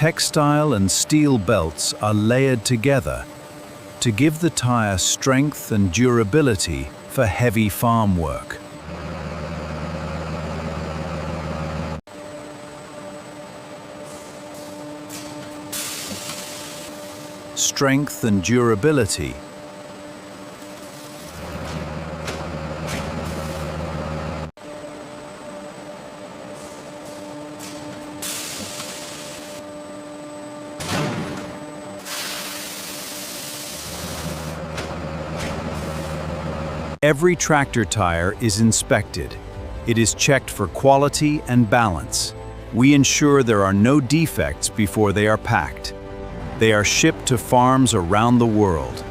Textile and steel belts are layered together to give the tire strength and durability for heavy farm work. Strength and durability. Every tractor tire is inspected. It is checked for quality and balance. We ensure there are no defects before they are packed. They are shipped to farms around the world.